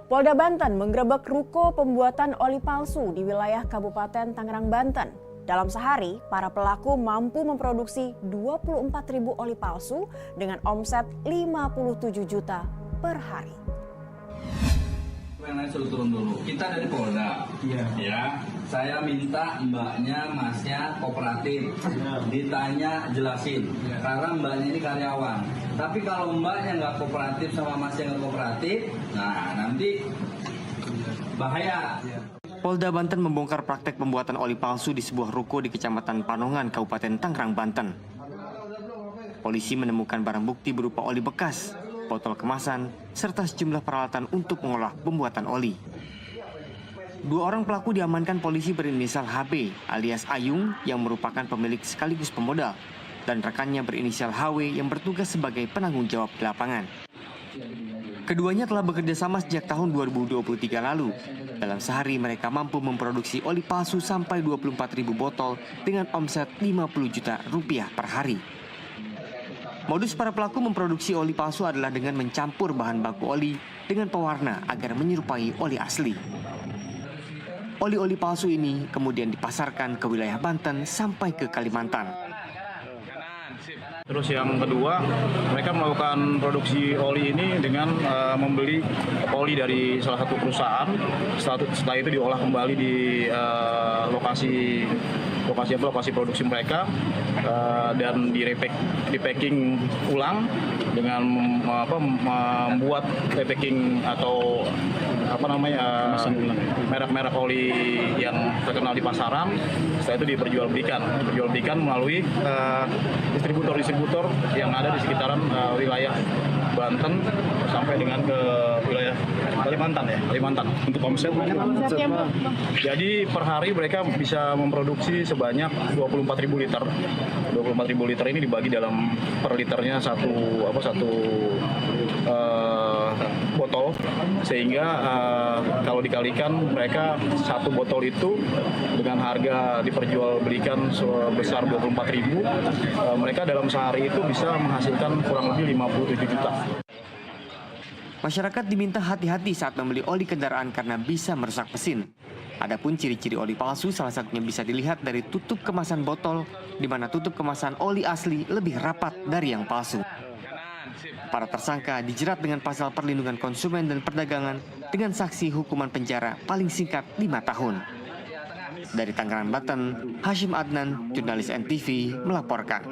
Polda Banten menggerebek ruko pembuatan oli palsu di wilayah Kabupaten Tangerang, Banten. Dalam sehari, para pelaku mampu memproduksi 24.000 oli palsu dengan omset 57 juta per hari. Turun dulu. Kita dari Polda, ya. Saya minta mbaknya, masnya kooperatif. Ditanya jelasin, karena mbaknya ini karyawan. Tapi kalau mbaknya nggak kooperatif sama masnya nggak kooperatif, nah nanti bahaya. Polda Banten membongkar praktek pembuatan oli palsu di sebuah ruko di Kecamatan Panongan, Kabupaten Tangerang, Banten. Polisi menemukan barang bukti berupa oli bekas, botol kemasan, serta sejumlah peralatan untuk mengolah pembuatan oli. 2 orang pelaku diamankan polisi berinisial HB alias Ayung yang merupakan pemilik sekaligus pemodal, dan rekannya berinisial HW yang bertugas sebagai penanggung jawab di lapangan. Keduanya telah bekerja sama sejak tahun 2023 lalu. Dalam sehari mereka mampu memproduksi oli palsu sampai 24.000 botol dengan omset 50 juta rupiah per hari. Modus para pelaku memproduksi oli palsu adalah dengan mencampur bahan baku oli dengan pewarna agar menyerupai oli asli. Oli-oli palsu ini kemudian dipasarkan ke wilayah Banten sampai ke Kalimantan. Terus yang kedua, mereka melakukan produksi oli ini dengan membeli oli dari salah satu perusahaan. Setelah itu diolah kembali di lokasi produksi mereka dan di packing ulang dengan membuat repacking atau merek-merek oli yang terkenal di pasaran. Setelah itu diperjualbelikan melalui distributor yang ada di sekitaran wilayah Banten sampai dengan ke wilayah Kalimantan. Untuk omset, jadi per hari mereka bisa memproduksi sebanyak 24.000 liter. 24.000 liter ini dibagi dalam per liternya satu botol, sehingga kalau dikalikan mereka satu botol itu dengan harga diperjualbelikan sebesar 24.000, mereka dalam sehari itu bisa menghasilkan kurang lebih 57 juta. Masyarakat diminta hati-hati saat membeli oli kendaraan karena bisa merusak mesin. Adapun ciri-ciri oli palsu salah satunya bisa dilihat dari tutup kemasan botol, di mana tutup kemasan oli asli lebih rapat dari yang palsu. Para tersangka dijerat dengan pasal perlindungan konsumen dan perdagangan dengan sanksi hukuman penjara paling singkat 5 tahun. Dari Tangerang, Banten, Hashim Adnan, jurnalis NTV melaporkan.